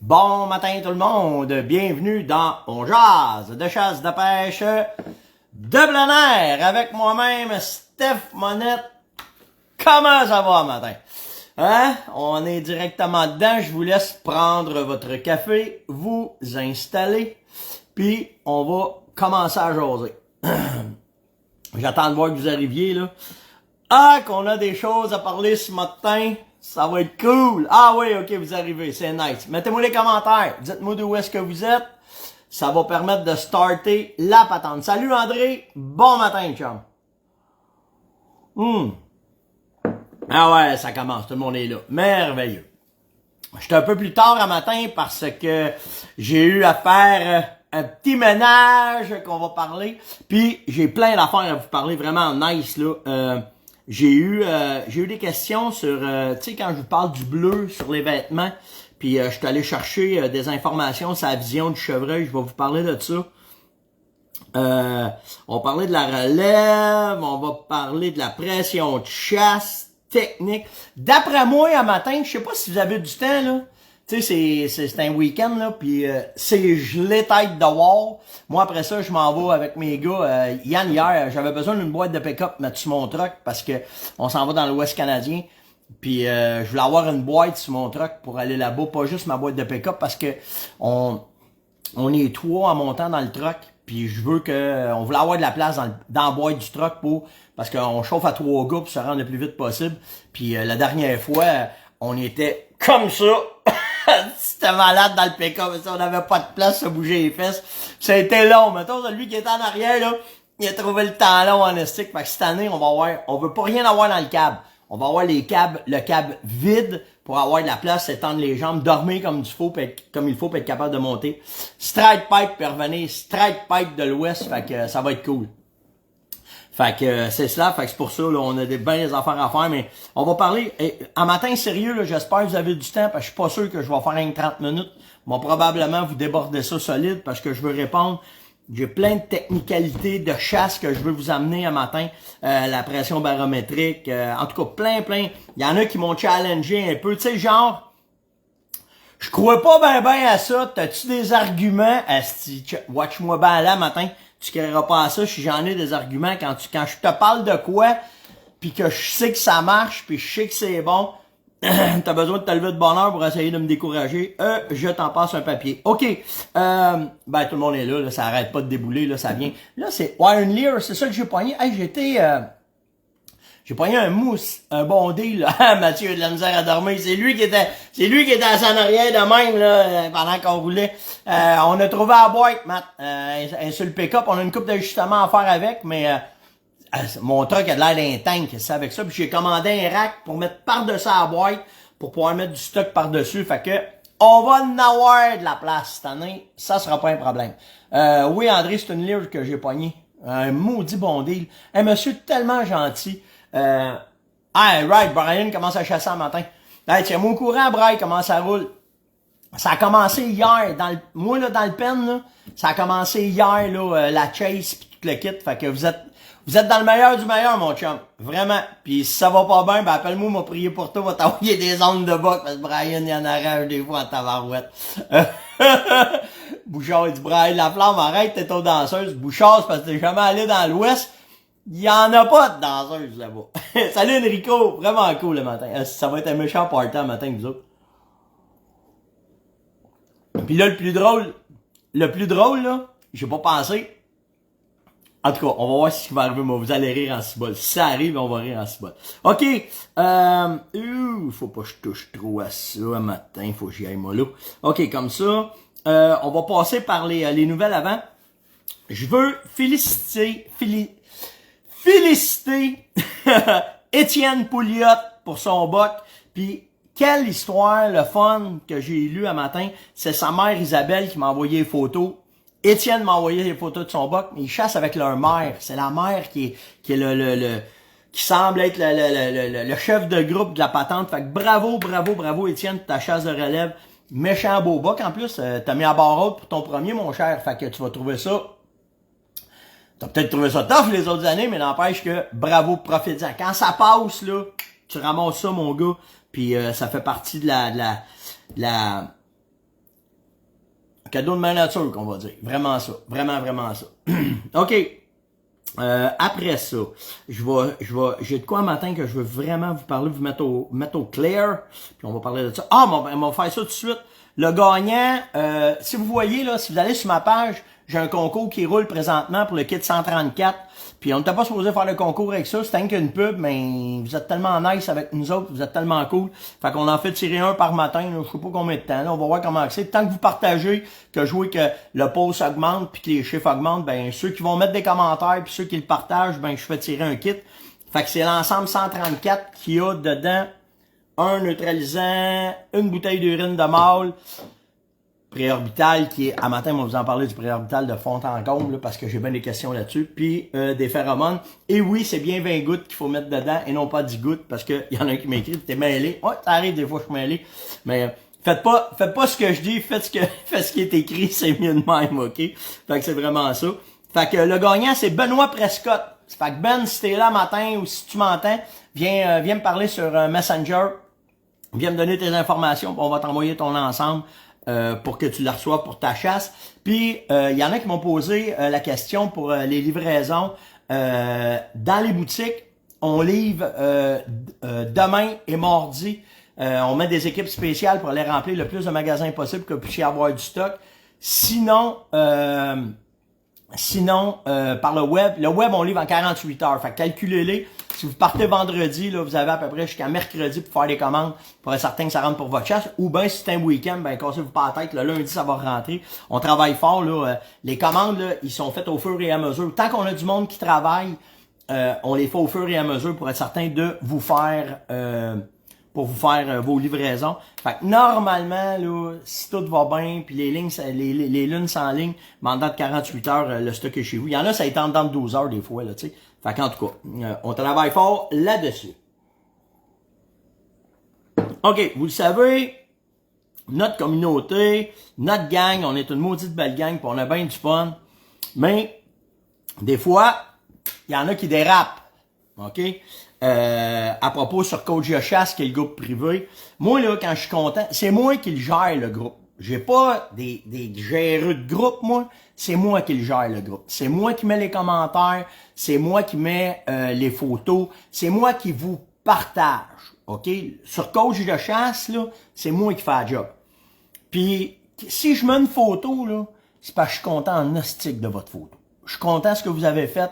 Bon matin tout le monde, bienvenue dans On jase de chasse de pêche de plein air avec moi-même Steph Monette. Comment ça va matin? Hein? On est directement dedans, je vous laisse prendre votre café, vous installer, puis on va commencer à jaser. J'attends de voir que vous arriviez là. Ah, qu'on a des choses à parler ce matin. Ça va être cool. Ah oui, ok, vous arrivez, c'est nice. Mettez-moi les commentaires. Dites-moi d'où est-ce que vous êtes. Ça va permettre de starter la patente. Salut André, bon matin, chum. Ah ouais, ça commence, tout le monde est là. Merveilleux. J'étais un peu plus tard à matin parce que j'ai eu à faire un petit ménage qu'on va parler. Puis j'ai plein d'affaires à vous parler, vraiment nice là. J'ai eu des questions sur, tu sais, quand je vous parle du bleu sur les vêtements, puis je suis allé chercher des informations sur la vision du chevreuil, je vais vous parler de ça. On va parler de la relève, on va parler de la pression de chasse, technique. D'après moi, un matin, je sais pas si vous avez du temps, là. Tu sais, c'est un week-end, là, puis c'est gelé tête dehors. Moi, après ça, je m'en vais avec mes gars. Yann, hier, j'avais besoin d'une boîte de pick-up mettre sur mon truck parce que on s'en va dans l'Ouest canadien. Puis je voulais avoir une boîte sur mon truck pour aller là-bas, pas juste ma boîte de pick-up parce que on est trois en montant dans le truck. Puis je veux on voulait avoir de la place dans la boîte du truck parce qu'on chauffe à 3 gars pour se rendre le plus vite possible. Puis la dernière fois, on était comme ça. C'était malade dans le pick-up, on n'avait pas de place à bouger les fesses. Ça a été long. Mettons, celui qui était en arrière, là, il a trouvé le temps long en estique. Fait que cette année, on veut pas rien avoir dans le cab. On va avoir le cab vide pour avoir de la place, s'étendre les jambes, dormir comme il faut, pour être capable de monter. Strike pipe peut revenir, strike pipe de l'Ouest, fait que ça va être cool. Fait que c'est cela, fait que c'est pour ça, là, on a bien des affaires à faire, mais on va parler, en matin sérieux, là, j'espère que vous avez du temps, parce que je suis pas sûr que je vais faire une 30 minutes. On va probablement vous déborder ça solide, parce que je veux répondre. J'ai plein de technicalités de chasse que je veux vous amener un matin. La pression barométrique, en tout cas plein. Il y en a qui m'ont challengé un peu, tu sais, genre, je crois pas ben à ça. T'as-tu des arguments? Asti, watch-moi ben là matin. Tu créeras pas à ça si j'en ai des arguments quand je te parle de quoi, puis que je sais que ça marche, puis je sais que c'est bon. T'as besoin de te lever de bonne heure pour essayer de me décourager. Je t'en passe un papier. OK. Ben, tout le monde est là, ça arrête pas de débouler, là, ça vient. Là, c'est Iron Lear, c'est ça que j'ai pogné. Hey, j'ai pogné un mousse, un bon deal, là. Mathieu a de la misère à dormir. C'est lui qui était assis en arrière de même, là, pendant qu'on roulait. On a trouvé la boîte, Matt. Sur le pick-up, on a une coupe d'ajustements à faire avec, mais, mon truck a l'air d'un tank, c'est avec ça. Puis j'ai commandé un rack pour mettre par-dessus la boîte, pour pouvoir mettre du stock par-dessus. Fait que, on va en avoir de la place cette année. Ça sera pas un problème. Oui, André, c'est une livre que j'ai pogné. Un maudit bon deal. Un monsieur tellement gentil. Right, Brian commence à chasser un matin. Hey, tiens-moi au courant, Brian, comment ça roule. Ça a commencé hier, moi, là, dans le pen, là, ça a commencé hier, là, la chase pis tout le kit. Fait que vous êtes dans le meilleur du meilleur, mon chum. Vraiment. Puis si ça va pas bien, ben appelle-moi, m'a prié pour toi, va t'envoyer des ondes de boc, parce que Brian, il en arrache des fois en tabarouette. Bouchard, il dit, Brian Laflamme, arrête, t'es aux danseuses. Bouchard, c'est parce que t'es jamais allé dans l'Ouest. Il y en a pas de danseuses là-bas. Salut Enrico, vraiment cool le matin. Ça va être un méchant party le matin, vous autres. Puis là, le plus drôle, là, j'ai pas pensé. En tout cas, on va voir ce qui va arriver, mais vous allez rire en cibole. Si ça arrive, on va rire en cibole. OK, faut pas que je touche trop à ça un matin, faut que j'y aille mollo. OK, comme ça, on va passer par les nouvelles avant. Je veux féliciter Étienne Pouliot pour son boc, puis quelle histoire, le fun que j'ai lu un matin, c'est sa mère Isabelle qui m'a envoyé les photos. Étienne m'a envoyé les photos de son boc, mais ils chassent avec leur mère. C'est la mère qui est qui semble être le chef de groupe de la patente. Fait que bravo Étienne pour ta chasse de relève. Méchant beau boc. En plus, t'as mis à barre haute pour ton premier, mon cher. Fait que tu vas trouver ça. T'as peut-être trouvé ça tough les autres années, mais n'empêche que bravo, profite-en. Quand ça passe, là, tu ramasses ça, mon gars. Puis ça fait partie de la Cadeau de main nature, qu'on va dire. Vraiment ça. Vraiment, vraiment ça. OK. Après ça, j'ai de quoi un matin que je veux vraiment vous parler, vous mettre au clair, puis on va parler de ça. Ah, on va faire ça tout de suite. Le gagnant, si vous voyez, là, si vous allez sur ma page, j'ai un concours qui roule présentement pour le kit 134. Puis on n'était pas supposé faire le concours avec ça, c'était qu'une pub, mais vous êtes tellement nice avec nous autres, vous êtes tellement cool. Fait qu'on en fait tirer un par matin, là, je sais pas combien de temps, là, on va voir comment c'est. Tant que vous partagez, que je vois que le post augmente puis que les chiffres augmentent, ben ceux qui vont mettre des commentaires puis ceux qui le partagent, ben je fais tirer un kit. Fait que c'est l'ensemble 134 qui a dedans un neutralisant, une bouteille d'urine de mâle, préorbital qui est, à matin, on va vous en parler du préorbital de fond en comble, là, parce que j'ai bien des questions là-dessus, puis des phéromones. Et oui, c'est bien 20 gouttes qu'il faut mettre dedans et non pas 10 gouttes, parce que y en a un qui m'écrit, t'es mêlé. Ouais, ça arrive des fois, je suis mêlé. Mais faites pas ce que je dis, faites ce qui est écrit, c'est mieux de même, ok? Fait que c'est vraiment ça. Fait que le gagnant, c'est Benoît Prescott. Fait que Ben, si t'es là matin ou si tu m'entends, viens me parler sur Messenger. Viens me donner tes informations, puis on va t'envoyer ton ensemble. Pour que tu la reçoives pour ta chasse. Puis, il y en a qui m'ont posé la question pour les livraisons. Dans les boutiques, on livre demain et mardi. On met des équipes spéciales pour aller remplir le plus de magasins possible que vous puissiez avoir du stock. Sinon, par le web, on livre en 48 heures. Fait que calculez-les. Si vous partez vendredi, là, vous avez à peu près jusqu'à mercredi pour faire des commandes, pour être certain que ça rentre pour votre chasse. Ou bien, si c'est un week-end, ben, cassez-vous pas la tête, le lundi, ça va rentrer. On travaille fort, là. Les commandes, là, ils sont faites au fur et à mesure. Tant qu'on a du monde qui travaille, on les fait au fur et à mesure pour être certain de vous faire, vos livraisons. Fait que normalement, là, si tout va bien, puis les lignes, les lunes s'enlignent, mais en dedans de 48 heures, le stock est chez vous. Il y en a, ça est en dedans de 12 heures des fois, là, tu sais. Fait qu'en tout cas, on travaille fort là-dessus. OK, vous le savez, notre communauté, notre gang, on est une maudite belle gang, puis on a bien du fun. Mais, des fois, il y en a qui dérapent. OK? À propos sur Coach de chasse, qui est le groupe privé. Moi, là, quand je suis content, c'est moi qui le gère, le groupe. J'ai pas des géreux de groupe, moi. C'est moi qui le gère, le groupe. C'est moi qui mets les commentaires. C'est moi qui mets les photos. C'est moi qui vous partage. OK? Sur Coach de chasse, là, c'est moi qui fais la job. Puis, si je mets une photo, là, c'est parce que je suis content en hostique de votre photo. Je suis content de ce que vous avez fait.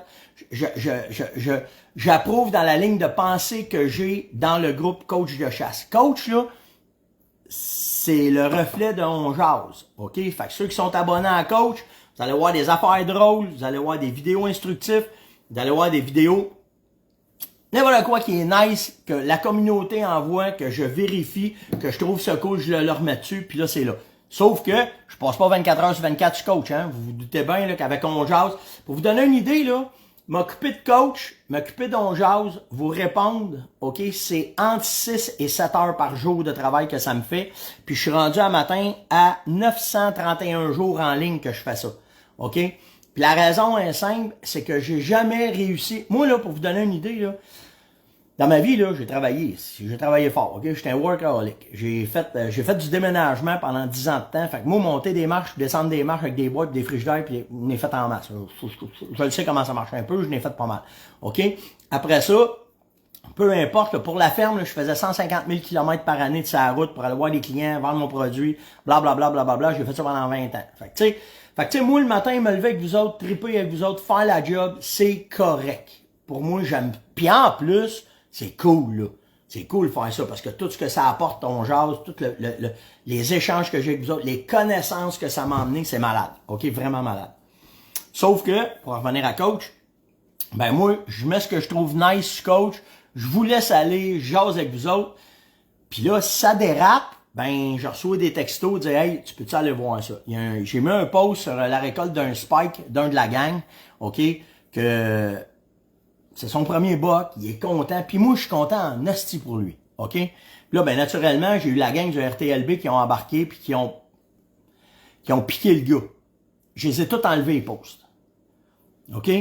J'approuve dans la ligne de pensée que j'ai dans le groupe Coach de chasse. Coach, là, c'est le reflet de On Jase. OK? Fait que ceux qui sont abonnés à Coach, vous allez voir des affaires drôles, vous allez voir des vidéos instructives, vous allez voir des vidéos n'importe quoi qui est nice, que la communauté envoie, que je vérifie, que je trouve ce coach, je le remets dessus, puis là, c'est là. Sauf que je passe pas 24 heures sur 24 sur Coach, hein. Vous vous doutez bien là, qu'avec On Jase, pour vous donner une idée, là, m'occuper de Coach, m'occuper d'On Jase, vous répondre, OK, c'est entre 6 et 7 heures par jour de travail que ça me fait. Puis je suis rendu un matin à 931 jours en ligne que je fais ça. OK? Puis la raison est simple, c'est que j'ai jamais réussi. Moi, là, pour vous donner une idée, là, dans ma vie, là, j'ai travaillé fort, OK? J'étais un workaholic. J'ai fait du déménagement pendant 10 ans de temps. Fait que moi, monter des marches, descendre des marches avec des boîtes, des frigidaires, puis je l'ai fait en masse. Je le sais comment ça marche un peu, je l'ai fait pas mal. OK? Après ça, peu importe, là, pour la ferme, là, je faisais 150 000 km par année de sa route pour aller voir des clients, vendre mon produit, blablabla, blablabla. J'ai fait ça pendant 20 ans. Fait que, tu sais, moi, le matin, me lever avec vous autres, triper avec vous autres, faire la job, c'est correct. Pour moi, j'aime. Puis en plus, c'est cool, là. C'est cool de faire ça, parce que tout ce que ça apporte, On Jase, tous les échanges que j'ai avec vous autres, les connaissances que ça m'a emmené, c'est malade. OK? Vraiment malade. Sauf que, pour revenir à Coach, ben moi, je mets ce que je trouve nice sur Coach, je vous laisse aller, jase avec vous autres, puis là, si ça dérape, ben, je reçois des textos, dire, hey, tu peux-tu aller voir ça? J'ai mis un post sur la récolte d'un spike, d'un de la gang, OK, que c'est son premier buck, il est content, puis moi, je suis content en esti pour lui, OK? Puis là, ben, naturellement, j'ai eu la gang du RTLB qui ont embarqué, puis qui ont piqué le gars. Je les ai tous enlevés, les posts. OK?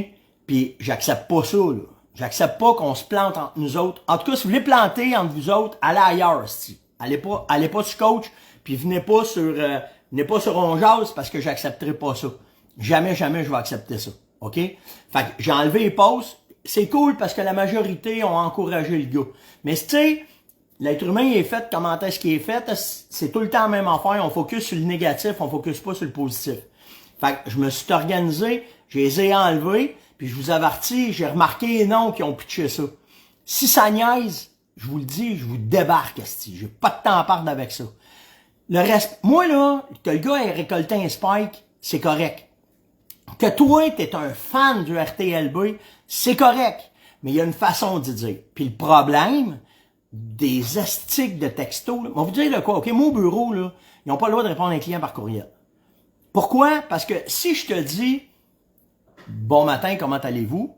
Puis j'accepte pas ça, là. J'accepte pas qu'on se plante entre nous autres. En tout cas, si vous voulez planter entre vous autres, allez ailleurs, esti. Allez pas sur Coach, puis venez pas sur On Jase parce que j'accepterai pas ça. Jamais je vais accepter ça. OK? Fait que j'ai enlevé les posts. C'est cool parce que la majorité ont encouragé le gars. Mais tu sais, l'être humain il est fait, comment est-ce qu'il est fait? C'est tout le temps la même affaire. On focus sur le négatif, on focus pas sur le positif. Fait que je me suis organisé, je les ai enlevés, puis je vous avertis, j'ai remarqué les noms qui ont pitché ça. Si ça niaise, je vous le dis, je vous débarque, esti. J'ai pas de temps à perdre avec ça. Le reste, moi là, que le gars ait récolté un spike, c'est correct. Que toi, t'es un fan du RTLB, c'est correct. Mais il y a une façon de dire. Puis le problème des astiques de texto, là, on va vous dire de quoi, OK? Moi, au bureau, là, ils n'ont pas le droit de répondre à un client par courriel. Pourquoi? Parce que si je te dis « Bon matin, comment allez-vous? »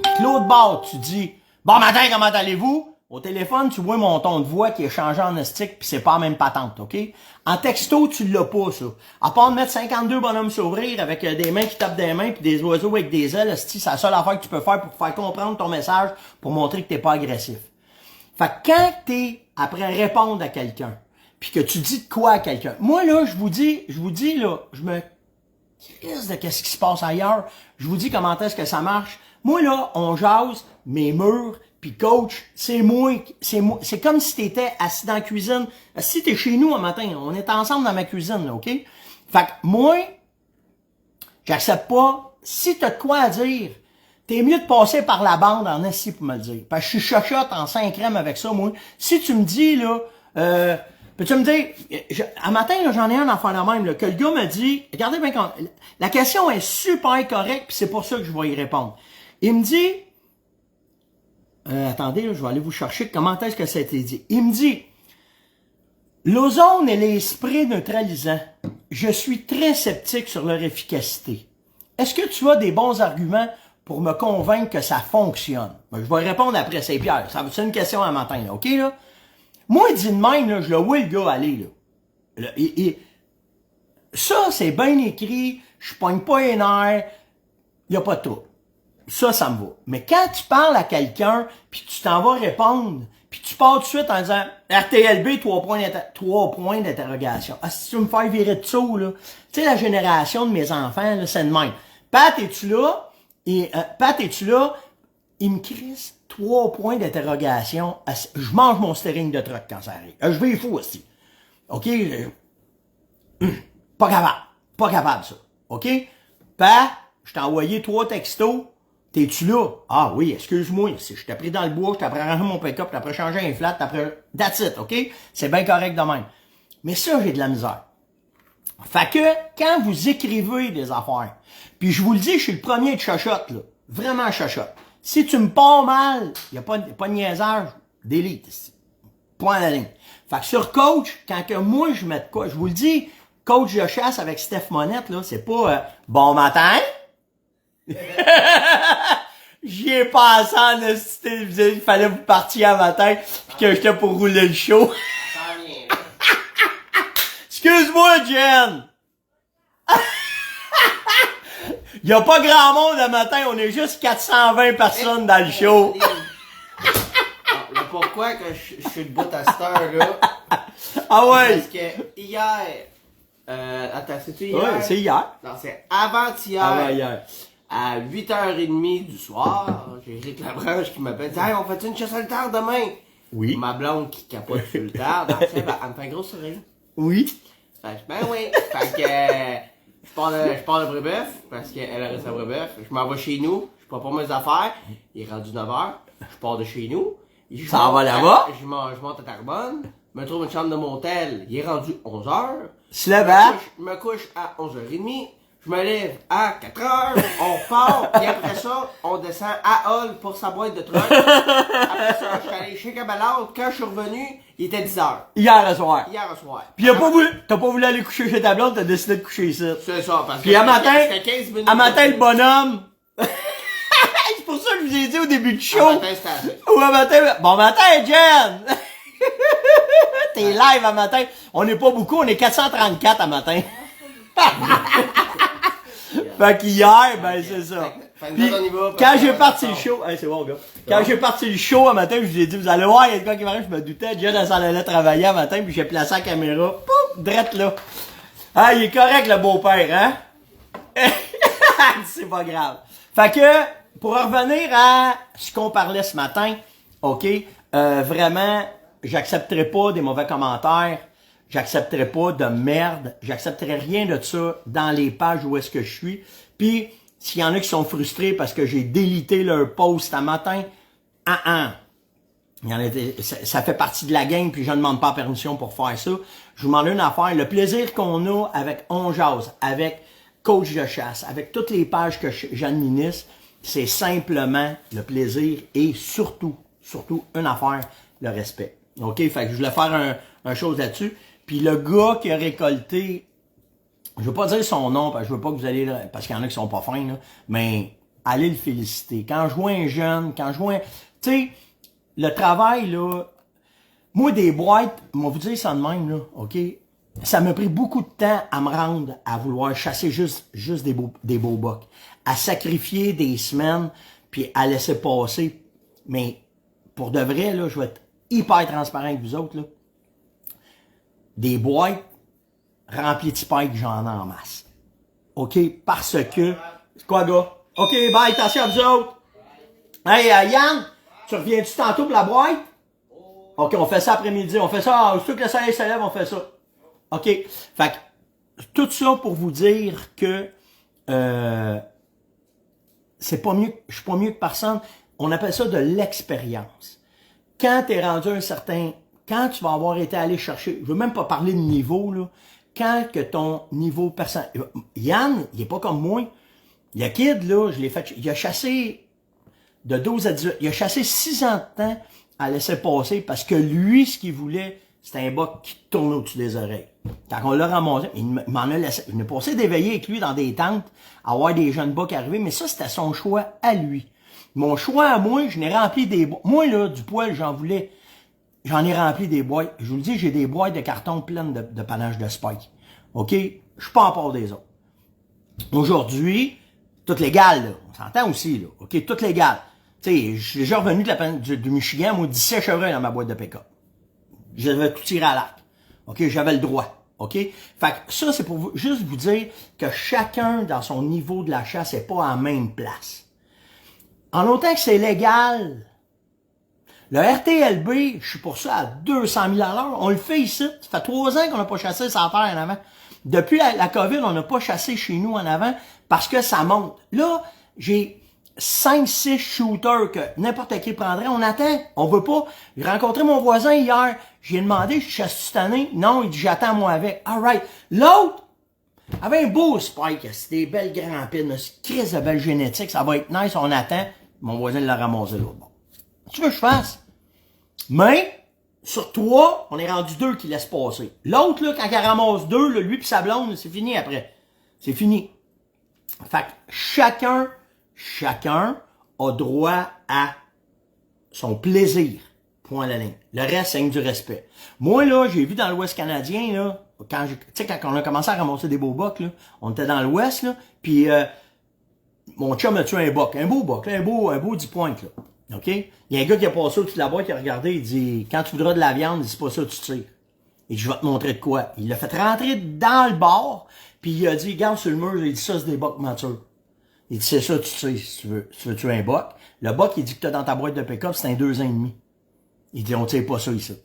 Puis l'autre bord, tu dis « Bon matin, comment allez-vous? » Au téléphone, tu vois mon ton de voix qui est changé en astique, puis c'est pas la même patente, OK? En texto, tu l'as pas, ça. À part de mettre 52 bonhommes s'ouvrir avec des mains qui tapent des mains puis des oiseaux avec des ailes, c'est la seule affaire que tu peux faire pour faire comprendre ton message, pour montrer que t'es pas agressif. Fait que quand t'es après répondre à quelqu'un, puis que tu dis de quoi à quelqu'un, moi là, je vous dis là, je me crisse de qu'est-ce qui se passe ailleurs, je vous dis comment est-ce que ça marche. Moi là, on jase, mes murs, puis coach, c'est c'est comme si t'étais assis dans la cuisine. Si t'es chez nous un matin, on est ensemble dans ma cuisine, là, OK? Fait que moi, j'accepte pas. Si t'as de quoi à dire, t'es mieux de passer par la bande en assis pour me le dire. Parce que je suis chochotte en 5 crèmes avec ça, moi. Si tu me dis, là, peux-tu me dire, un matin, là, j'en ai un enfant de même, là, que le gars me dit, regardez bien quand, la question est super correcte, puis c'est pour ça que je vais y répondre. Il me dit, attendez, là, je vais aller vous chercher comment est-ce que ça a été dit. Il me dit, l'ozone et les sprays neutralisants, je suis très sceptique sur leur efficacité. Est-ce que tu as des bons arguments pour me convaincre que ça fonctionne? Ben, je vais répondre après, c'est Pierre. C'est une question un matin, là, OK, là? Moi, dit de même, là, je le vois le gars aller, là. Ça, c'est bien écrit, je pogne pas les nerfs, y a pas de trouble. Ça me va. Mais quand tu parles à quelqu'un, puis tu t'en vas répondre, puis tu pars tout de suite en disant RTLB, 3 points d'interrogation. Ah, si tu veux me faire virer de dessous, là. Tu sais, la génération de mes enfants, là, c'est de même. Pat, es-tu là? Pat, es-tu là? Il me crisse 3 points d'interrogation. Je mange mon steering de truck quand ça arrive. Je vais fou aussi. OK? Pas capable, ça. OK? Pat, je t'ai envoyé 3 textos. T'es-tu là? Ah oui, excuse-moi. Si je t'ai pris dans le bois, je t'ai après rangé mon pick-up, t'as après changé un flat, t'as après... That's it, OK? C'est bien correct de même. Mais ça, j'ai de la misère. Fait que, quand vous écrivez des affaires, puis je vous le dis, je suis le premier de chochotte, là. Vraiment chochotte. Si tu me pars mal, y a pas de niaisage, delete ici. Point à la ligne. Fait que sur coach, quand que moi je mets de quoi, je vous le dis, coach de chasse avec Steph Monette, là, c'est pas bon matin. J'y ai pensé en hostie, il fallait vous partir un matin, pis que j'étais pour rouler le show. Excuse-moi, Jen! Il y a pas grand monde le matin, on est juste 420 personnes dans le show. Le pourquoi que je suis debout à cette heure-là? Ah ouais? Parce que hier... attends, c'est-tu hier? Ouais, c'est hier. Non, c'est avant-hier. Avant-hier. À 8h30 du soir, j'ai Eric Labranche qui m'appelle. Hey, on fait une chasse à le tard demain? Oui. Ma blonde qui capote sur le tard, elle me fait un gros sourire. Oui. Fait que, ben oui. Fait que, je pars de Brébeuf, parce qu'elle reste à Brébeuf. Je m'en vais chez nous, je prends pas mes affaires. Il est rendu 9h, je pars de chez nous. Ça va là-bas? Je monte à Terrebonne, me trouve une chambre de motel. Il est rendu 11h. Se lève Je me couche à 11h30. Je me lève à 4h, on part, et après ça, on descend à Hall pour sa boîte de truck. Après ça, je suis allé chez Cabalard. Quand je suis revenu, il était 10h. Hier soir. Hier au soir. Puis t'as pas voulu aller coucher chez ta blonde, t'as décidé de coucher ici. C'est ça, parce que Puis à matin, c'était 15 minutes. à matin le bonhomme. C'est pour ça que je vous ai dit au début du show. À matin, c'était assez. Ou à matin, bon matin, Jen! T'es live à matin. On n'est pas beaucoup, on est 434 à matin. Fait qu'hier, ben c'est ça. Fait que Puis, nous autres, on y va, quand parce j'ai que- parti le show, hey, c'est bon, gars. Quand j'ai parti le show un matin, je vous ai dit, vous allez voir, il y a de quoi qui m'arrive, je me doutais. John, elle s'en allait travailler un matin, puis j'ai placé la caméra, pouf, drette là. Ah, il est correct, le beau-père, hein? C'est pas grave. Fait que, pour revenir à ce qu'on parlait ce matin, OK, vraiment, j'accepterai pas des mauvais commentaires, j'accepterai pas de merde, j'accepterai rien de ça dans les pages où est-ce que je suis. Puis, s'il y en a qui sont frustrés parce que j'ai délité leur post un matin, il y en a ça fait partie de la game, puis je ne demande pas permission pour faire ça. Je vous demande une affaire, le plaisir qu'on a avec On Jase, avec Coach de chasse, avec toutes les pages que j'administre, c'est simplement le plaisir et surtout une affaire, le respect. OK? Fait que je voulais faire un chose là-dessus. Puis le gars qui a récolté, je veux pas dire son nom, parce que je veux pas que vous allez, parce qu'il y en a qui sont pas fins, là, mais allez le féliciter. Quand je vois un jeune, tu sais, le travail, là, moi, des boîtes, moi, vous dire ça de même, là, OK? Ça m'a pris beaucoup de temps à me rendre à vouloir chasser juste des beaux bocs. À sacrifier des semaines, puis à laisser passer. Mais, pour de vrai, là, je vais être hyper transparent avec vous autres, là. Des boîtes remplies de spikes, j'en ai en masse. OK? Parce que... Quoi, gars? OK, bye, attention à vous autres. Hey, Yann, tu reviens-tu tantôt pour la boîte? OK, on fait ça après-midi. On fait ça, surtout que le soleil se lève, on fait ça. OK? Fait que, tout ça pour vous dire que c'est pas mieux, je suis pas mieux que personne. On appelle ça de l'expérience. Quand t'es rendu un certain... Quand tu vas avoir été allé chercher... Je veux même pas parler de niveau, là. Quand que ton niveau personnel... Yann, il est pas comme moi. Il y a Kid, là, je l'ai fait... Il a chassé de 12 à 18... Il a chassé 6 ans de temps à laisser passer parce que lui, ce qu'il voulait, c'était un boc qui tourne au-dessus des oreilles. Quand on l'a ramassé, il m'en a laissé... Il m'a passé d'éveiller avec lui dans des tentes, à voir des jeunes bocs arriver, mais ça, c'était son choix à lui. Mon choix à moi, je n'ai rempli des boîtes. Moi, là, du poil, j'en voulais... J'en ai rempli des boîtes. Je vous le dis, j'ai des boîtes de carton pleines de panache de spike. OK? Je suis pas en part des autres. Aujourd'hui, tout légal, là. On s'entend aussi, là. OK? Tout légal. Tu sais, je suis déjà revenu du Michigan, moi, 17 chevreuils dans ma boîte de pick-up. J'avais tout tiré à l'arc. OK? J'avais le droit. OK? Fait que ça, c'est pour vous, juste vous dire que chacun, dans son niveau de la chasse, n'est pas à la même place. En autant que c'est légal, le RTLB, je suis pour ça à 200 000 à l'heure. On le fait ici. Ça fait 3 ans qu'on n'a pas chassé sans terre en avant. Depuis la COVID, on n'a pas chassé chez nous en avant parce que ça monte. Là, j'ai 5-6 shooters que n'importe qui prendrait. On attend. On veut pas. J'ai rencontré mon voisin hier. J'ai demandé, je chasse cette année? Non, il dit, j'attends moi avec. Alright. L'autre avait un beau spike. C'était des belles grampines. C'est crise de belle génétique. Ça va être nice. On attend. Mon voisin l'a ramassé là. Bon. Tu veux que je fasse? Mais, sur 3, on est rendu 2 qui laissent passer. L'autre, là, quand il ramasse 2, là, lui pis sa blonde, c'est fini après. C'est fini. Fait que chacun a droit à son plaisir. Point à la ligne. Le reste, c'est du respect. Moi, là, j'ai vu dans l'Ouest canadien, là, quand on a commencé à ramasser des beaux bocs, là, on était dans l'Ouest, là, pis mon chum a tué un boc. Un beau boc, là, un beau 10 pointes, là. OK? Il y a un gars qui a passé au-dessus de la boîte, qui a regardé, il dit, quand tu voudras de la viande, c'est pas ça que tu tires. Et je vais te montrer de quoi. Il l'a fait rentrer dans le bar, puis il a dit, regarde sur le mur, il dit, ça, c'est des bocs matures. Il dit, c'est ça, tu sais, si tu veux tuer un boc. Le boc, il dit que t'as dans ta boîte de pick-up, c'est un 2 ans et demi. Il dit, on tire pas ça ici.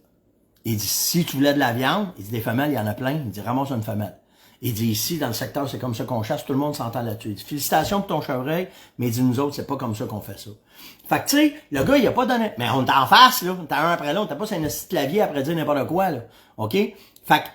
Il dit, si tu voulais de la viande, il dit, des femelles, il y en a plein. Il dit, ramasse une femelle. Il dit, ici, dans le secteur, c'est comme ça qu'on chasse, tout le monde s'entend là-dessus. Il dit, félicitations pour ton chevreuil, mais il dit, nous autres, c'est pas comme ça qu'on fait ça. Fait que, tu sais, le gars, il a pas donné, mais on est en face, là, on est un après l'autre, on t'a pas sur un petit clavier après dire n'importe quoi, là. OK? Fait que,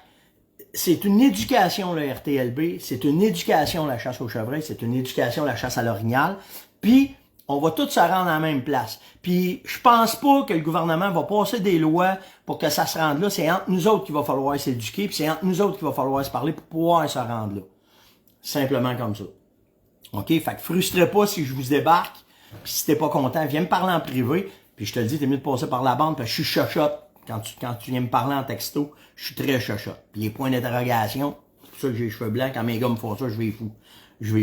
c'est une éducation, le RTLB, c'est une éducation, la chasse au chevreuil, c'est une éducation, la chasse à l'orignal, puis on va tous se rendre à la même place. Puis je pense pas que le gouvernement va passer des lois pour que ça se rende là. C'est entre nous autres qu'il va falloir s'éduquer, puis c'est entre nous autres qu'il va falloir se parler pour pouvoir se rendre là. Simplement comme ça. OK? Fait que frustrez pas si je vous débarque, puis si t'es pas content, viens me parler en privé, puis je te le dis, t'es mieux de passer par la bande, parce que je suis chochotte. Quand tu viens me parler en texto, je suis très chochotte. Puis les points d'interrogation, c'est pour ça que j'ai les cheveux blancs, quand mes gars me font ça, je vais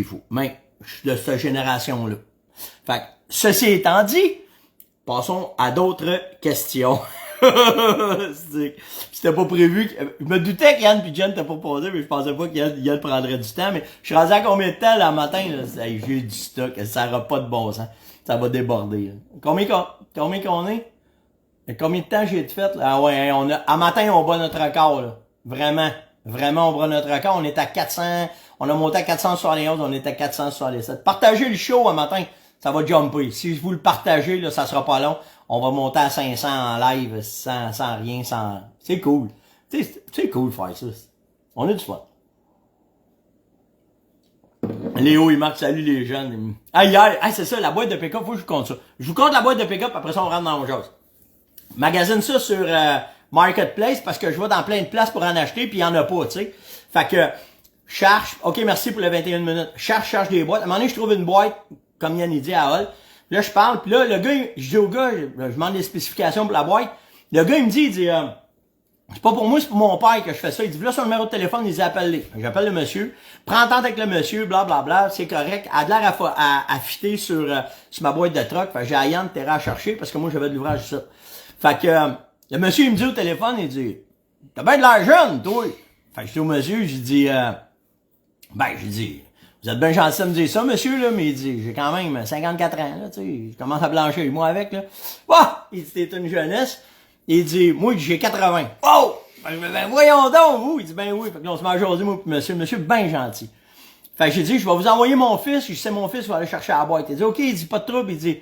fou. Mais je suis de cette génération-là. Fait que, ceci étant dit, passons à d'autres questions. C'était pas prévu. Je me doutais qu'Yann et Jen t'étaient pas posé, mais je pensais pas qu'Yann prendrait du temps. Mais je suis rendu à combien de temps là, le matin? Là? Hey, j'ai du stock, ça n'aura pas de bon sens. Ça va déborder. Là. Combien qu'on est? Et combien de temps j'ai fait? Là? Ah ouais, à matin, on bat notre record. Là. Vraiment, on bat notre record. On est à 400, on a monté à 471, on est à 467. Partagez le show à matin, ça va jumper. Si vous le partagez, là, ça sera pas long. On va monter à 500 en live sans rien, sans... C'est cool. C'est cool de faire ça. On a du fun. Léo, il marque salut les jeunes. Ah, hier, c'est ça, la boîte de pick-up, faut que je vous compte ça. Je vous compte la boîte de pick-up, après ça, on rentre dans le chose. Magasine ça sur Marketplace parce que je vais dans plein de places pour en acheter, puis il y en a pas, tu sais. Fait que, cherche, ok, merci pour les 21 minutes. Cherche des boîtes. À un moment donné, je trouve une boîte, comme Yann dit à Hall. Là, je parle, puis là, le gars, je dis au gars, je demande des spécifications pour la boîte. Le gars, il me dit, c'est pas pour moi, c'est pour mon père que je fais ça. Il dit, là, son numéro de téléphone, il dit, appelle-les. J'appelle le monsieur, prends entente avec le monsieur, blablabla, c'est correct. Elle a de l'air à fitter sur ma boîte de truck. Fait que j'ai à Yann, t'es à chercher, parce que moi, j'avais de l'ouvrage ça. Fait que, le monsieur, il me dit au téléphone, il dit, t'as bien de l'air jeune, toi. Fait que je dis au monsieur, j'ai dit, vous êtes bien gentil de me dire ça, monsieur, là, mais il dit, j'ai quand même 54 ans, là, tu sais, je commence à blanchir, moi, avec, là. Wouah! Il dit, t'es une jeunesse. Il dit, moi, j'ai 80. Oh! Ben, voyons donc, vous! Il dit, ben oui. Fait que là, on se met à jaser, moi, puis monsieur, bien gentil. Fait que j'ai dit, je vais vous envoyer mon fils, je sais mon fils va aller chercher la boîte. Il dit, ok, il dit, pas de trouble, il dit,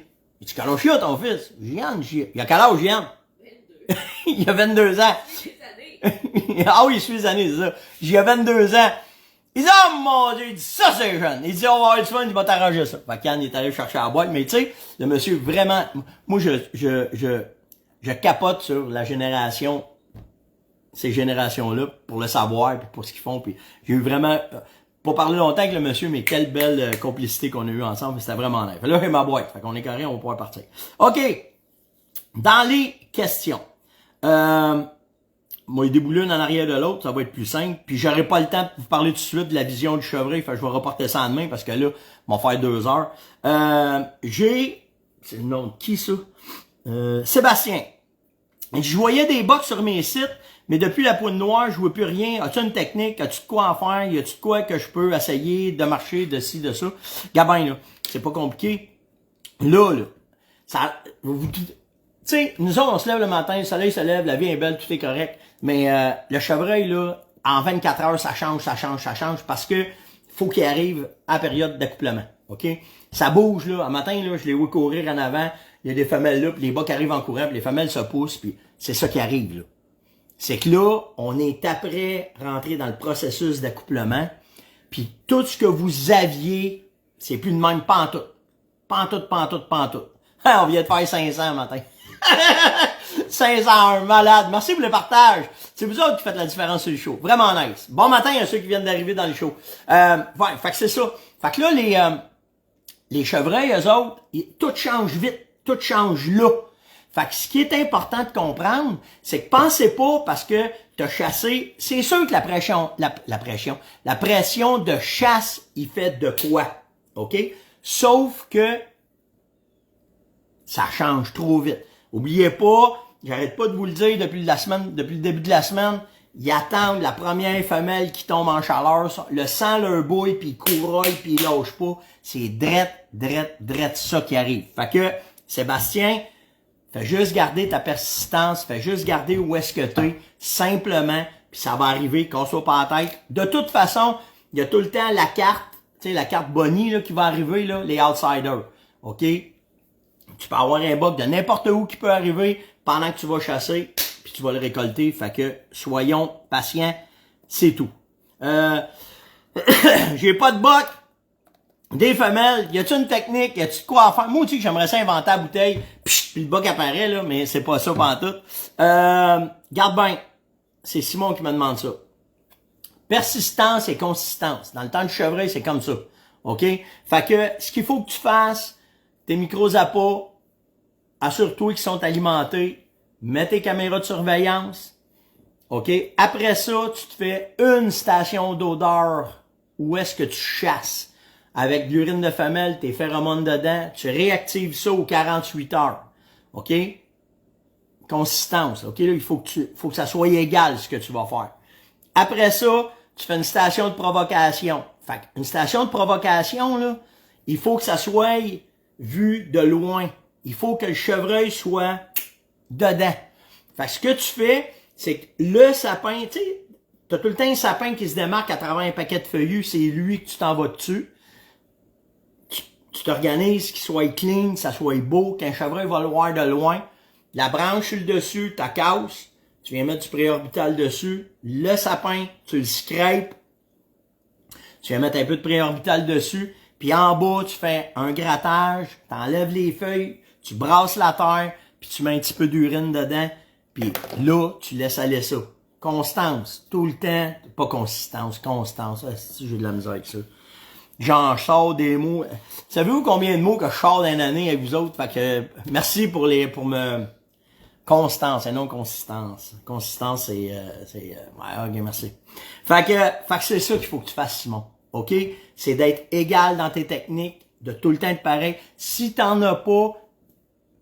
quel âge il a, ton fils? Yann, il a quel âge, Yann? 22. Il a 22 ans. Ah oui, je suis les années, c'est ça. J'ai 22 ans. Il dit, oh mon Dieu, il dit, ça c'est jeune. Il dit, on va avoir du fun, il va t'arranger ça. Fait qu'Yann est allé chercher la boîte, mais tu sais, le monsieur vraiment, moi je capote sur la génération, ces générations-là, pour le savoir, puis pour ce qu'ils font, puis j'ai eu vraiment, pas parlé longtemps avec le monsieur, mais quelle belle complicité qu'on a eu ensemble, c'était vraiment nice. Là, j'ai ma boîte, fait qu'on est carré, on va pouvoir partir. OK. Dans les questions. Moi, il déboule une en arrière de l'autre, ça va être plus simple. Puis j'aurai pas le temps de vous parler tout de suite de la vision du chevreuil, fait que je vais reporter ça en demain parce que là, on va faire 2 heures. C'est le nom de qui ça? Sébastien. Je voyais des box sur mes sites, mais depuis la poudre noire, je vois plus rien. As-tu une technique? As-tu de quoi en faire? Y a-tu de quoi que je peux essayer de marcher de ci, de ça? Gabin, là, c'est pas compliqué. Là, ça, tu sais, nous autres, on se lève le matin, le soleil se lève, la vie est belle, tout est correct. Mais le chevreuil, là, en 24 heures, ça change parce que faut qu'il arrive à la période d'accouplement. OK? Ça bouge, là. Un matin, là, je les vois courir en avant. Il y a des femelles là, puis les bocs arrivent en courant, puis les femelles se poussent, puis c'est ça qui arrive, là. C'est que là, on est après rentrer dans le processus d'accouplement, puis tout ce que vous aviez, c'est plus de même pantoute. Pantoute. On vient de faire 500 matin. 501, malade. Merci pour le partage. C'est vous autres qui faites la différence sur le show. Vraiment nice. Bon matin à ceux qui viennent d'arriver dans le show. Ouais, fait que c'est ça. Fait que là, les chevreuils, eux autres, tout change vite. Tout change là. Fait que ce qui est important de comprendre, c'est que pensez pas parce que t'as chassé, c'est sûr que la pression de chasse, il fait de quoi? OK? Sauf que ça change trop vite. Oubliez pas, j'arrête pas de vous le dire depuis le début de la semaine, ils attendent la première femelle qui tombe en chaleur, le sang leur bouille, puis ils courroillent, puis ils lâchent pas. C'est drette ça qui arrive. Fait que, Sébastien, fais juste garder ta persistance, fais juste garder où est-ce que t'es, simplement, puis ça va arriver, casse-toi pas la tête. De toute façon, il y a tout le temps la carte, tu sais, la carte Bonnie, là, qui va arriver, là, les outsiders. OK? Tu peux avoir un bug de n'importe où qui peut arriver pendant que tu vas chasser, puis tu vas le récolter. Fait que, soyons patients, c'est tout. J'ai pas de bug. Des femelles, y a-tu une technique, y a-tu de quoi à faire? Moi aussi, j'aimerais ça inventer la bouteille, puis le bug apparaît, là, mais c'est pas ça pantoute. Garde bien, c'est Simon qui me demande ça. Persistance et consistance. Dans le temps du chevreuil, c'est comme ça. OK? Fait que, ce qu'il faut que tu fasses, tes micros à pas, assure-toi qu'ils sont alimentés, mets tes caméras de surveillance, OK? Après ça, tu te fais une station d'odeur où est-ce que tu chasses. avec de l'urine de femelle, tes phéromones dedans, tu réactives ça aux 48 heures. OK? Consistance. OK? Là, il faut que ça soit égal ce que tu vas faire. Après ça, tu fais une station de provocation. Fait une station de provocation, là, il faut que ça soit vu de loin. Il faut que le chevreuil soit dedans. Fait que ce que tu fais, c'est que le sapin, tu sais, t'as tout le temps un sapin qui se démarque à travers un paquet de feuillus, c'est lui que tu t'en vas dessus. Tu t'organises qu'il soit clean, que ça soit beau, qu'un chevreuil va le voir de loin. La branche sur le dessus, ta casse, tu viens mettre du préorbital dessus. Le sapin, tu le scrapes. Tu viens mettre un peu de préorbital dessus. Puis en bas, tu fais un grattage, t'enlèves les feuilles, tu brasses la terre, puis tu mets un petit peu d'urine dedans. Puis là, tu laisses aller ça. Constance, tout le temps. Pas consistance, constance. Ah, si j'ai de la misère avec ça. J'en sors des mots. Savez-vous combien de mots que je sors d'une année avec vous autres? Fait que merci pour me constance et non consistance. Consistance, c'est ouais, ok, merci. Fait que c'est ça qu'il faut que tu fasses, Simon. OK? C'est d'être égal dans tes techniques, de tout le temps être pareil. Si t'en as pas,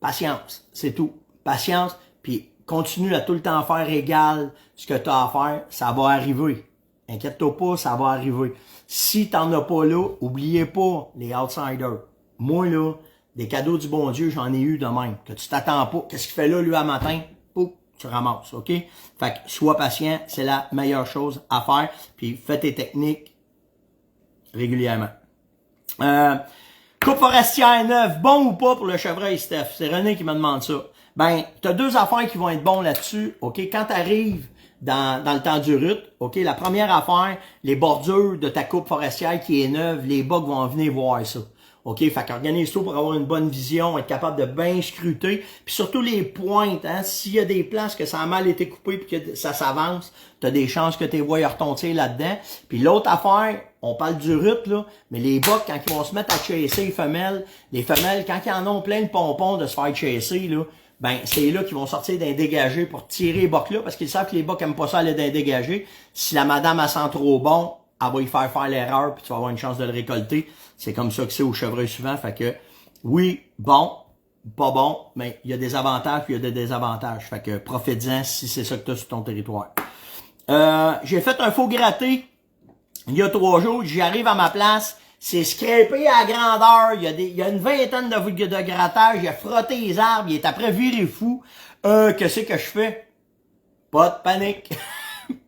patience. C'est tout. Patience. Puis continue à tout le temps faire égal ce que tu as à faire. Ça va arriver. Inquiète-toi pas, ça va arriver. Si t'en as pas là, oubliez pas les outsiders. Moi, là, des cadeaux du bon Dieu, j'en ai eu de même. Que tu t'attends pas. Qu'est-ce qu'il fait là, lui, à matin? Pouf, tu ramasses, OK? Fait que sois patient, c'est la meilleure chose à faire. Puis fais tes techniques régulièrement. Coupe forestière neuve, bon ou pas pour le chevreuil, Steph? C'est René qui me demande ça. Ben, t'as deux affaires qui vont être bons là-dessus, OK? Quand t'arrives dans le temps du rut, OK? La première affaire, les bordures de ta coupe forestière qui est neuve, les bugs vont venir voir ça. OK? Fait qu'organise-toi pour avoir une bonne vision, être capable de bien scruter. Puis surtout les pointes, hein? S'il y a des places que ça a mal été coupé puis que ça s'avance, t'as des chances que tes voies retomber là-dedans. Puis l'autre affaire, on parle du rut, là, mais les bugs, quand ils vont se mettre à chasser les femelles, quand ils en ont plein le pompon de se faire chasser, là, ben, c'est là qu'ils vont sortir d'un dégagé pour tirer les bocs là, parce qu'ils savent que les bocs aiment pas ça aller d'un dégagé. Si la madame, elle sent trop bon, elle va y faire l'erreur, puis tu vas avoir une chance de le récolter. C'est comme ça que c'est au chevreuil souvent. Fait que, oui, bon, pas bon, mais il y a des avantages puis il y a des désavantages. Fait que profite-en si c'est ça que tu as sur ton territoire. J'ai fait un faux gratté il y a 3 jours. J'arrive à ma place. C'est scrapé à grandeur. Il y a une vingtaine de grattages. Il a frotté les arbres. Il est après viré fou. Qu'est-ce que je fais? Pas de panique.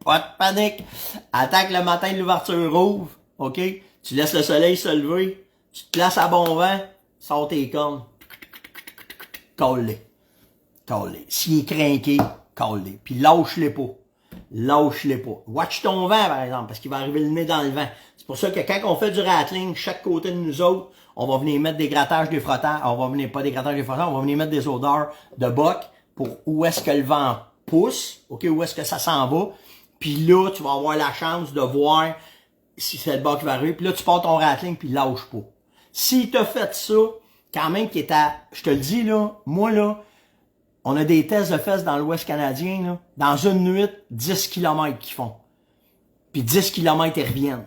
Pas de panique. Attaque le matin de l'ouverture ouvre. OK? Tu laisses le soleil se lever. Tu te places à bon vent. Sors tes cornes. Colle-les. Colle-les. S'il est craqué, colle-les. Puis lâche-les pas. Lâche-les pas. Watch ton vent, par exemple, parce qu'il va arriver le nez dans le vent. C'est pour ça que quand on fait du rattling, chaque côté de nous autres, on va venir mettre des grattages, des frottages. On va venir, pas des grattages, des frottages, on va venir mettre des odeurs de boc pour où est-ce que le vent pousse, OK, où est-ce que ça s'en va. Puis là, tu vas avoir la chance de voir si c'est le boc qui va arriver. Puis là, tu pars ton rattling, puis lâche pas. Si t'as fait ça, quand même, qui est à, je te le dis, là, moi, là, on a des tests de fesses dans l'Ouest canadien, là, dans une nuit, 10 km qu'ils font. Puis 10 km, ils reviennent.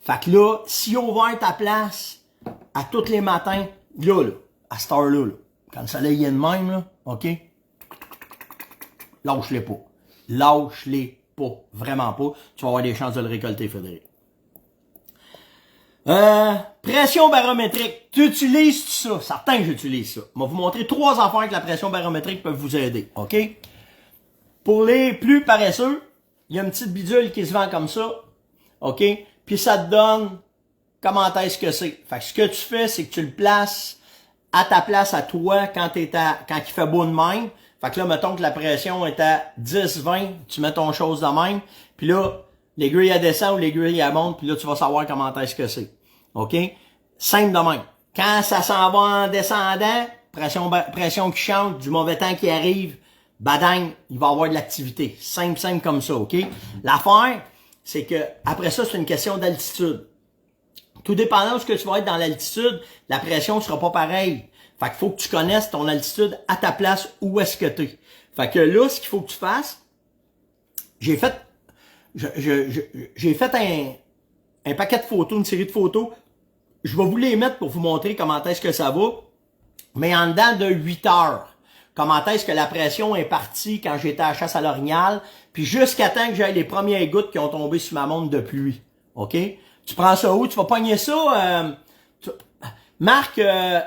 Fait que là, si on va être à place à tous les matins, là, à cette heure-là, là, quand le soleil est de même, là, OK? Lâche-les pas. Lâche-les pas. Vraiment pas. Tu vas avoir des chances de le récolter, Frédéric. Pression barométrique. Tu utilises ça? Certain que j'utilise ça. Je vais vous montrer 3 affaires que la pression barométrique peut vous aider. OK? Pour les plus paresseux, il y a une petite bidule qui se vend comme ça. OK? Puis ça te donne comment est-ce que c'est. Fait que ce que tu fais, c'est que tu le places à ta place à toi quand quand il fait beau de même. Fait que là, mettons que la pression est à 10-20, tu mets ton chose de même. Puis là, l'aiguille elle descend ou l'aiguille elle monte, puis là, tu vas savoir comment est-ce que c'est. OK? Simple de même. Quand ça s'en va en descendant, pression qui change, du mauvais temps qui arrive, badang, il va y avoir de l'activité. Simple comme ça, OK? L'affaire, c'est que après ça, c'est une question d'altitude. Tout dépendant de ce que tu vas être dans l'altitude, la pression sera pas pareille. Fait qu'il faut que tu connaisses ton altitude à ta place où est-ce que tu es. Fait que là, ce qu'il faut que tu fasses, j'ai fait un paquet de photos, une série de photos je vais vous les mettre pour vous montrer comment est-ce que ça va, mais en dedans de 8 heures. Comment est-ce que la pression est partie quand j'étais à la chasse à l'orignal, puis jusqu'à temps que j'aille les premières gouttes qui ont tombé sur ma montre de pluie. OK? Tu prends ça où? Tu vas pogner ça, marque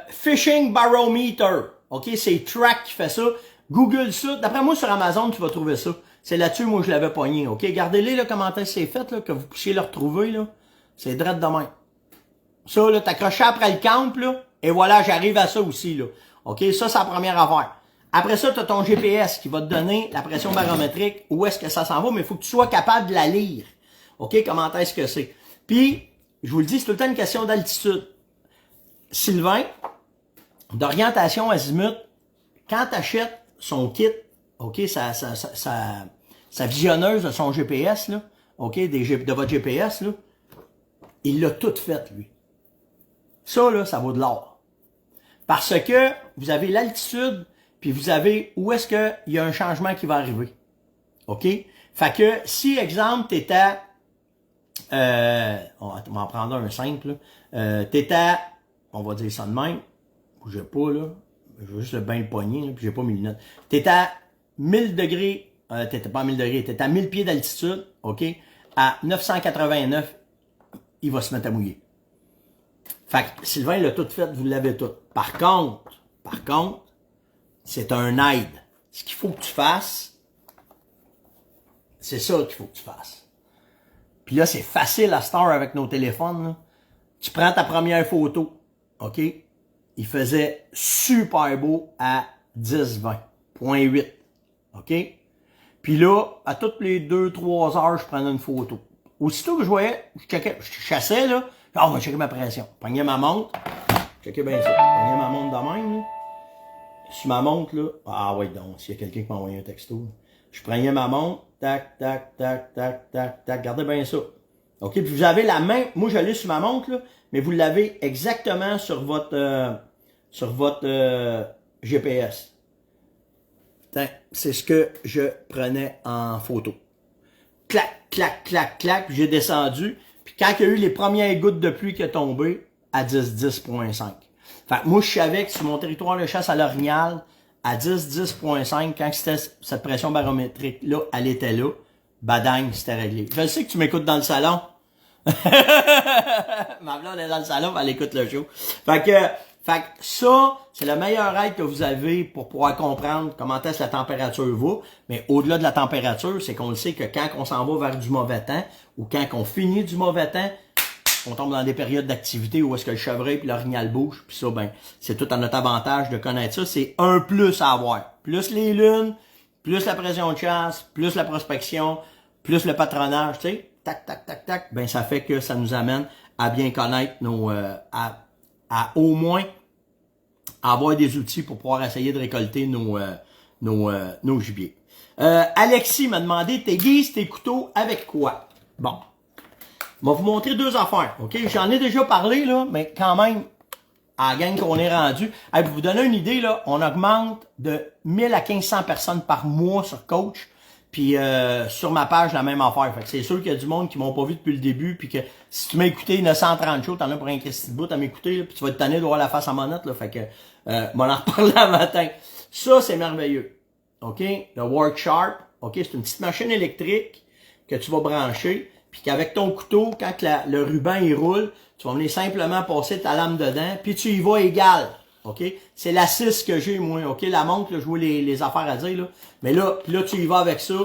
Fishing Barometer. OK? C'est Track qui fait ça. Google ça. D'après moi, sur Amazon, tu vas trouver ça. C'est là-dessus, moi, je l'avais pogné. OK? Regardez-les, là, comment est-ce que c'est fait, là, que vous puissiez le retrouver, là. C'est drôle de même. Ça, là, t'accroches après le camp, là, et voilà, j'arrive à ça aussi, là. OK? Ça, c'est la première affaire. Après ça, tu as ton GPS qui va te donner la pression barométrique, où est-ce que ça s'en va, mais il faut que tu sois capable de la lire. OK? Comment est-ce que c'est? Puis, je vous le dis, c'est tout le temps une question d'altitude. Sylvain, d'orientation azimut, quand tu achètes son kit, OK, sa visionneuse de son GPS, là, OK, de votre GPS, là, il l'a tout fait, lui. Ça, là, ça vaut de l'or. Parce que vous avez l'altitude, puis vous avez où est-ce qu'il y a un changement qui va arriver. OK? Fait que si, exemple, t'étais on va en prendre un simple, t'étais, on va dire ça de même, bougez pas, là, je veux juste le bain le poignet, là, puis j'ai pas mes lunettes. T'étais à 1000 degrés, t'étais pas à 1000 degrés, t'étais à 1000 pieds d'altitude, OK? À 989, il va se mettre à mouiller. Fait que Sylvain l'a tout fait, vous l'avez tout. Par contre, c'est un aide. Ce qu'il faut que tu fasses, c'est ça qu'il faut que tu fasses. Puis là, c'est facile à cette heure avec nos téléphones, là. Tu prends ta première photo, OK? Il faisait super beau à 10-20.8, OK? Puis là, à toutes les 2-3 heures, je prenais une photo. Aussitôt que je voyais, je chassais, là, on va checker ma pression. Je prenais ma montre, je checkais bien ça. Je prenais ma montre de même, là. Sur ma montre, là, ah ouais, donc, s'il y a quelqu'un qui m'a envoyé un texto, là. Je prenais ma montre, tac, tac, tac, tac, tac, tac, regardez bien ça. OK, puis vous avez la main, moi je l'ai sur ma montre, là, mais vous l'avez exactement sur votre GPS. C'est ce que je prenais en photo. Clac, clac, clac, clac, puis j'ai descendu. Puis quand il y a eu les premières gouttes de pluie qui sont tombées, à 10.5. Fait que moi, je savais que sur mon territoire de chasse à l'orignal, à 10.5, quand c'était cette pression barométrique-là, elle était là, badang, c'était réglé. Je sais que tu m'écoutes dans le salon. Ma blonde est dans le salon, elle écoute le show. Fait que ça, c'est la meilleure aide que vous avez pour pouvoir comprendre comment est-ce que la température va. Mais au-delà de la température, c'est qu'on le sait que quand on s'en va vers du mauvais temps, ou quand on finit du mauvais temps, on tombe dans des périodes d'activité où est-ce que le chevreuil puis l'orignal bouge, puis ça, ben, c'est tout à notre avantage de connaître ça. C'est un plus à avoir. Plus les lunes, plus la pression de chasse, plus la prospection, plus le patronage, tu sais, tac, tac, tac, tac, ben, ça fait que ça nous amène à bien connaître nos, à au moins avoir des outils pour pouvoir essayer de récolter nos gibiers. Alexis m'a demandé, t'aiguises tes couteaux avec quoi? Bon. Je vais vous montrer deux affaires, OK? J'en ai déjà parlé, là, mais quand même, à la gang qu'on est rendu. Hey, pour vous donner une idée, là, on augmente de 1000 à 1500 personnes par mois sur Coach. Puis sur ma page, la même affaire. Fait que c'est sûr qu'il y a du monde qui m'ont pas vu depuis le début, puis que si tu m'as écouté 930 shows, t'en as pour un Christy de bout à m'écouter, puis tu vas te tanner de voir la face à monette, là. Fait que m'en en reparler un matin. Ça, c'est merveilleux. OK? Le Work Sharp, OK, c'est une petite machine électrique que tu vas brancher, puis qu'avec ton couteau, quand le ruban il roule, tu vas venir simplement passer ta lame dedans, puis tu y vas égal. OK? C'est la 6 que j'ai, moi. OK? La montre, là, je vois les affaires à dire, là. Mais là, tu y vas avec ça.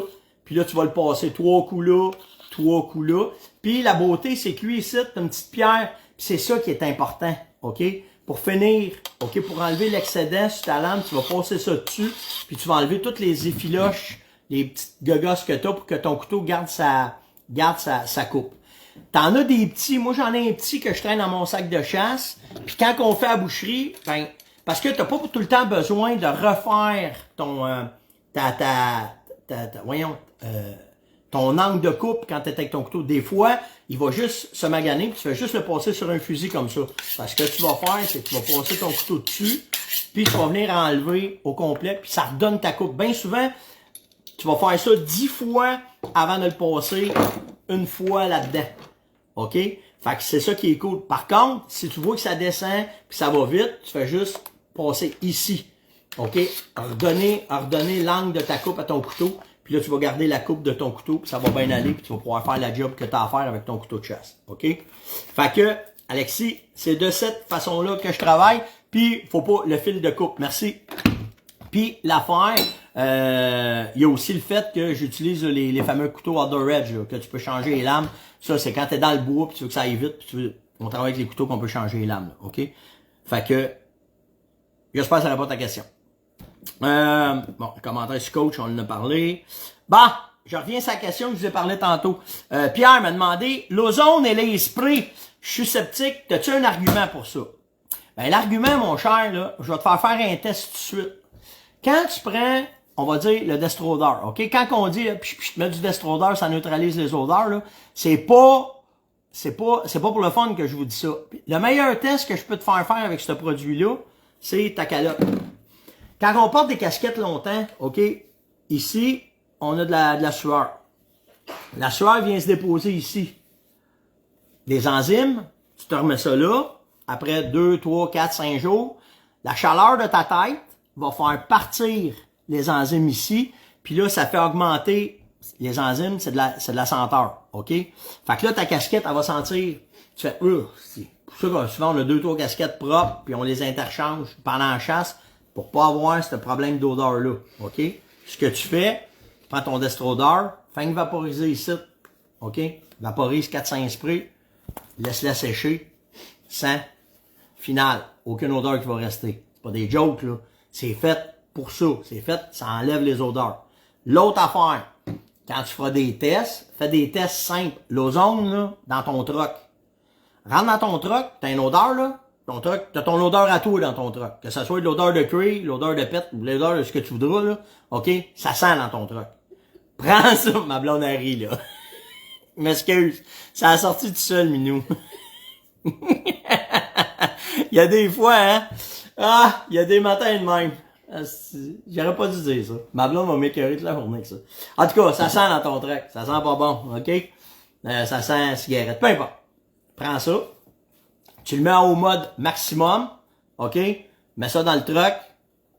Puis là, tu vas le passer 3 coups là, 3 coups là. Puis la beauté, c'est que lui, ici, t'as une petite pierre. Puis c'est ça qui est important. OK? Pour finir, OK? Pour enlever l'excédent sur ta lame, tu vas passer ça dessus. Puis tu vas enlever toutes les effiloches, les petites gogosses que t'as pour que ton couteau garde sa coupe. T'en as des petits, moi j'en ai un petit que je traîne dans mon sac de chasse, puis quand on fait la boucherie, ben, parce que t'as pas tout le temps besoin de refaire ton, ton angle de coupe quand t'es avec ton couteau. Des fois, il va juste se maganer, puis tu fais juste le passer sur un fusil comme ça. Parce que ce que tu vas faire, c'est que tu vas passer ton couteau dessus, puis tu vas venir enlever au complet, puis ça redonne ta coupe. Bien souvent, tu vas faire ça 10 fois avant de le passer une fois là-dedans. OK? Fait que c'est ça qui est cool. Par contre, si tu vois que ça descend, que ça va vite, tu fais juste passer ici. OK? Redonner l'angle de ta coupe à ton couteau. Puis là, tu vas garder la coupe de ton couteau, puis ça va bien aller, puis tu vas pouvoir faire la job que tu as à faire avec ton couteau de chasse. OK? Fait que, Alexis, c'est de cette façon-là que je travaille. Puis, faut pas le fil de coupe. Merci. Puis, l'affaire, il y a aussi le fait que j'utilise les fameux couteaux Outdoor Edge, là, que tu peux changer les lames. Ça, c'est quand tu es dans le bois, puis tu veux que ça aille vite, puis on travaille avec les couteaux qu'on peut changer les lames. Là, OK? Fait que, j'espère que ça répond à ta question. Bon, le commentaire sur coach, on en a parlé. Bon, je reviens sur la question que je vous ai parlé tantôt. Pierre m'a demandé, l'ozone et les sprays, je suis sceptique, as-tu un argument pour ça? Ben, l'argument, mon cher, là, je vais te faire un test tout de suite. Quand tu prends, on va dire, le Destroder, OK? Quand on dit, je te mets du Destroder, ça neutralise les odeurs, là, c'est pas pour le fun que je vous dis ça. Le meilleur test que je peux te faire avec ce produit-là, c'est ta calotte. Quand on porte des casquettes longtemps, OK, ici, on a de la sueur. La sueur vient se déposer ici. Des enzymes, tu te remets ça là, après 2, 3, 4, 5 jours, la chaleur de ta tête va faire partir les enzymes ici, puis là, ça fait augmenter les enzymes, c'est de la senteur, OK? Fait que là, ta casquette, elle va sentir, tu fais, c'est pour ça que souvent, on a 2, 3 casquettes propres, puis on les interchange pendant la chasse, pour pas avoir ce problème d'odeur-là, OK? Ce que tu fais, prends ton Destroder, fais vaporiser ici, OK? Vaporise 4-5 sprays, laisse-la sécher, sans final, aucune odeur qui va rester. C'est pas des jokes, là. C'est fait pour ça. C'est fait, ça enlève les odeurs. L'autre affaire, quand tu feras des tests, fais des tests simples. L'ozone, là, dans ton truck. Rentre dans ton truck, t'as une odeur, là. Ton truck, t'as ton odeur à toi dans ton truck. Que ce soit de l'odeur de cuir, l'odeur de pète, ou l'odeur de ce que tu voudras, là. OK? Ça sent dans ton truck. Prends ça, ma blonde Harry, là. M'excuse. Ça a sorti tout seul, Minou. Il y a des fois, hein. Ah, il y a des matins de même. J'aurais pas dû dire ça. Ma blonde va m'écœurer toute la journée avec ça. En tout cas, ça sent dans ton truck. Ça sent pas bon, OK? Ça sent cigarette. Peu importe. Prends ça. Tu le mets au mode maximum, OK? Mets ça dans le truck.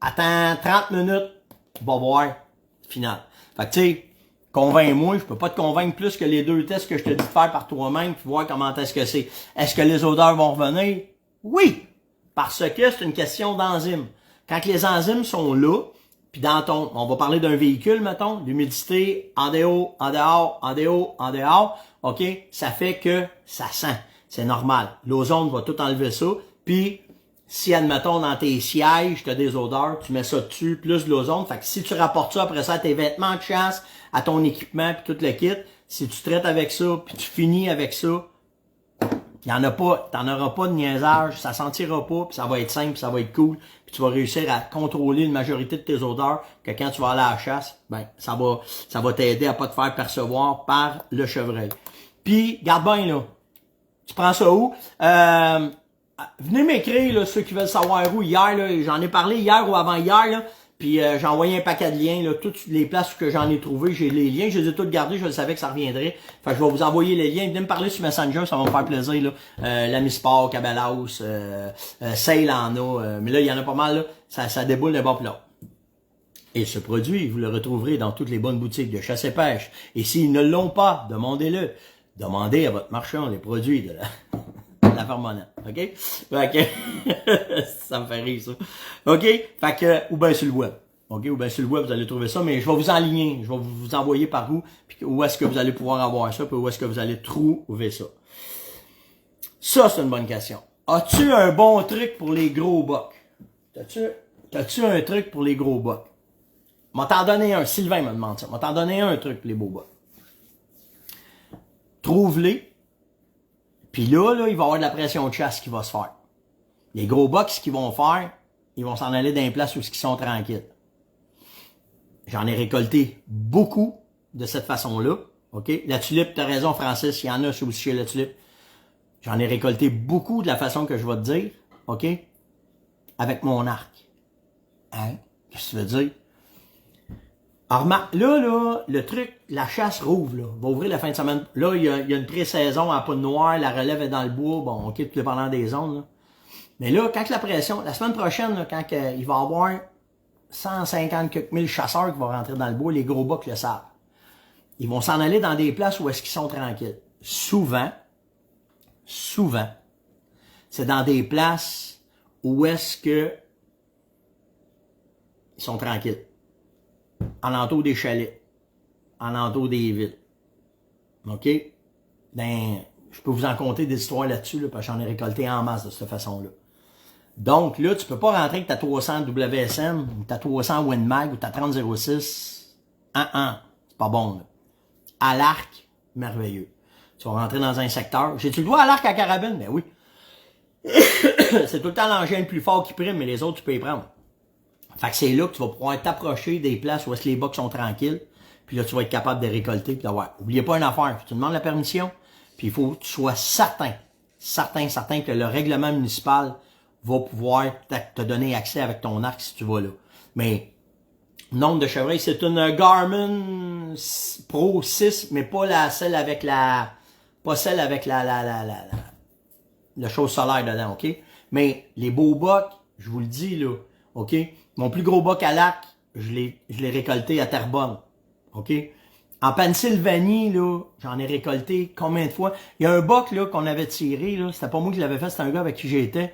Attends 30 minutes. Va voir. Final. Fait que tu sais, convainc-moi. Je peux pas te convaincre plus que les 2 tests que je te dis de faire par toi-même puis voir comment est-ce que c'est. Est-ce que les odeurs vont revenir? Oui! Parce que c'est une question d'enzymes. Quand les enzymes sont là, puis dans on va parler d'un véhicule, mettons, l'humidité en dehors, en dehors, en dehors, en dehors, OK? Ça fait que ça sent. C'est normal. L'ozone va tout enlever ça. Puis, si, admettons, dans tes sièges, tu as des odeurs, tu mets ça dessus, plus de l'ozone. Fait que si tu rapportes ça après ça à tes vêtements de chasse, à ton équipement, puis tout le kit, si tu traites avec ça, puis tu finis avec ça, il y en a pas, t'en auras pas de niaisage, ça sentira pas, puis ça va être simple, puis ça va être cool, puis tu vas réussir à contrôler une majorité de tes odeurs, que quand tu vas aller à la chasse, ben, ça va t'aider à pas te faire percevoir par le chevreuil. Puis, garde bien, là. Tu prends ça où? Venez m'écrire, là, ceux qui veulent savoir où hier, là. J'en ai parlé hier ou avant-hier, là. Puis j'ai envoyé un paquet de liens, là, toutes les places où j'en ai trouvé, j'ai les liens, je les ai tous gardés, je savais que ça reviendrait. Fait que je vais vous envoyer les liens, venez me parler sur Messenger, ça va me faire plaisir, là. L'Ami Sport, Cabelaus, Sale en a, mais là, il y en a pas mal, là. Ça déboule de bord plat. Et ce produit, vous le retrouverez dans toutes les bonnes boutiques de chasse et pêche. Et s'ils ne l'ont pas, demandez-le. Demandez à votre marchand les produits de la ferme-monnaie, OK? Fait que, ça me fait rire, ça. OK? Fait que, ou bien sur le web. OK? Ou bien sur le web, vous allez trouver ça, mais je vais vous enligner. Je vais vous envoyer par où, puis où est-ce que vous allez pouvoir avoir ça, puis où est-ce que vous allez trouver ça. Ça, c'est une bonne question. As-tu un bon truc pour les gros bocs? T'as-tu un truc pour les gros bocs? M'a t'en donné un. Sylvain me demande ça. M'a t'en donné un truc pour les beaux bocs. Trouve-les. Puis là, il va y avoir de la pression de chasse qui va se faire. Les gros bocs, ce qu'ils vont faire, ils vont s'en aller dans les places où ils sont tranquilles. J'en ai récolté beaucoup de cette façon-là. OK? La tulipe, t'as raison, Francis, il y en a aussi chez la tulipe. J'en ai récolté beaucoup de la façon que je vais te dire. OK? Avec mon arc. Hein? Qu'est-ce que tu veux dire? Alors, là, le truc, la chasse rouvre, là. Va ouvrir la fin de semaine. Là, il y a une pré-saison à Poudre Noire, la relève est dans le bois, bon, ok, tout dépendant des zones, là. Mais là, quand la pression, la semaine prochaine, là, quand il va y avoir 150 quelques mille chasseurs qui vont rentrer dans le bois, les gros bucks le savent. Ils vont s'en aller dans des places où est-ce qu'ils sont tranquilles. Souvent, c'est dans des places où est-ce que ils sont tranquilles. En entour des chalets, en entour des villes. OK? Ben, je peux vous en conter des histoires là-dessus, là, parce que j'en ai récolté en masse de cette façon-là. Donc, là, tu peux pas rentrer avec ta 300 WSM, ou ta 300 Winmag, ou ta 3006. C'est pas bon, là. À l'arc, merveilleux. Tu vas rentrer dans un secteur. J'ai-tu le droit à l'arc à carabine? Ben oui. C'est tout le temps l'engin le plus fort qui prime, mais les autres, tu peux y prendre. Fait que c'est là que tu vas pouvoir t'approcher des places où est-ce que les bucks sont tranquilles. Puis là, tu vas être capable de récolter puis d'avoir. Oubliez pas une affaire. Tu demandes la permission. Puis il faut que tu sois certain que le règlement municipal va pouvoir te donner accès avec ton arc si tu vas là. Mais, nombre de chevreuils, c'est une Garmin Pro 6, mais pas celle avec la chose solaire dedans, OK? Mais les beaux bucks, je vous le dis, là, OK? Mon plus gros buck à l'arc, je l'ai récolté à Terrebonne, OK? En Pennsylvanie, là, j'en ai récolté combien de fois? Il y a un buck, là, qu'on avait tiré, là, c'était pas moi qui l'avais fait, c'était un gars avec qui j'étais.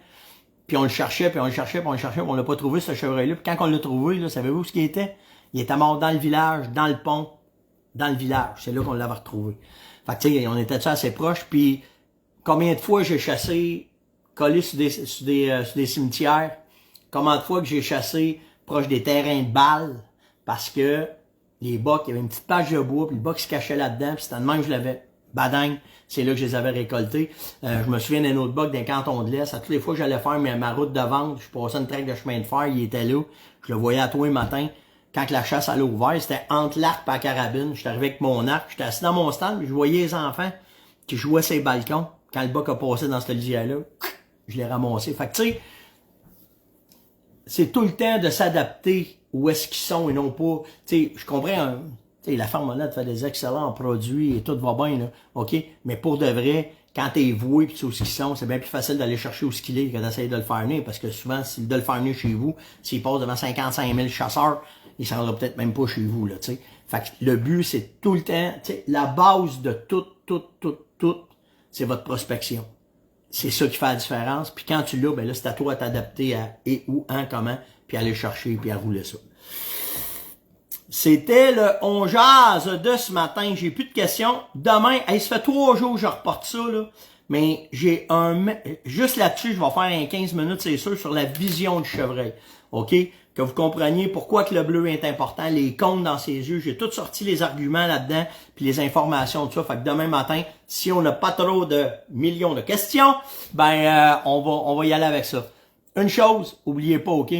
Puis on le cherchait, puis on l'a pas trouvé, ce chevreuil-là. Puis quand on l'a trouvé, là, savez-vous où ce qu'il était? Il était mort dans le village, dans le pont, dans le village. C'est là qu'on l'avait retrouvé. Fait que, tu sais, on était assez proches, puis combien de fois j'ai chassé, collé sur des cimetières, combien de fois que j'ai chassé proche des terrains de balles, parce que les bucks, il y avait une petite page de bois, puis le buck se cachait là-dedans, puis c'était de même que je l'avais. Badang, c'est là que je les avais récoltés. Je me souviens d'un autre buck d'un canton de l'Est. À toutes les fois que j'allais faire ma route de vente, je passais une traque de chemin de fer, il était là. Je le voyais à tous les matins. Quand la chasse allait ouvert, c'était entre l'arc et la carabine. J'étais arrivé avec mon arc, j'étais assis dans mon stand, puis je voyais les enfants qui jouaient sur les balcons. Quand le buck a passé dans cette lisière-là, je l'ai ramassé. Fait que tu sais, c'est tout le temps de s'adapter où est-ce qu'ils sont et non pas, tu sais, je comprends, tu sais, la ferme honnête fait des excellents produits et tout va bien, là, OK? Mais pour de vrai, quand t'es voué et tu sais où ils sont, c'est bien plus facile d'aller chercher où il est que d'essayer de le faire venir, parce que souvent, de le faire venir chez vous, s'il passe devant 55 000 chasseurs, il s'en rendra peut-être même pas chez vous, là, tu sais. Fait que le but, c'est tout le temps, tu sais, la base de tout, c'est votre prospection. C'est ça qui fait la différence. Puis quand tu l'as, ben là, c'est à toi à t'adapter à et où, comment, puis aller chercher, puis à rouler ça. C'était le On jase de ce matin. J'ai plus de questions. Demain, ça fait 3 jours que je reporte ça, là. Mais j'ai juste là-dessus, je vais faire un 15 minutes, c'est sûr, sur la vision du chevreuil. OK? Que vous compreniez pourquoi que le bleu est important, les comptes dans ses yeux. J'ai tout sorti les arguments là-dedans, puis les informations, tout ça. Fait que demain matin, si on n'a pas trop de millions de questions, ben on va y aller avec ça. Une chose, oubliez pas, OK?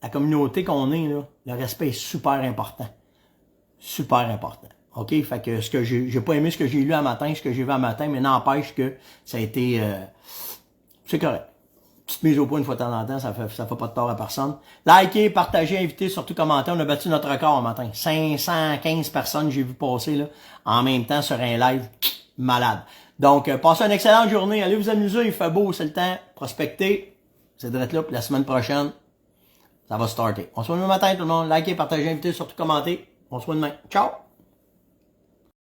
La communauté qu'on est, là, le respect est super important. Super important. OK? Fait que ce que j'ai pas aimé ce que j'ai lu un matin, ce que j'ai vu un matin, mais n'empêche que ça a été c'est correct. Petite mise au point une fois de temps en temps, ça fait pas de tort à personne. Likez, partagez, invitez, surtout commentez. On a battu notre record un matin. 515 personnes, j'ai vu passer là, en même temps sur un live malade. Donc, passez une excellente journée. Allez vous amuser, il fait beau, c'est le temps. Prospectez. C'est direct là, puis la semaine prochaine, ça va starter. On se voit demain matin, tout le monde. Likez, partagez, invitez, surtout commentez. On se voit demain. Ciao!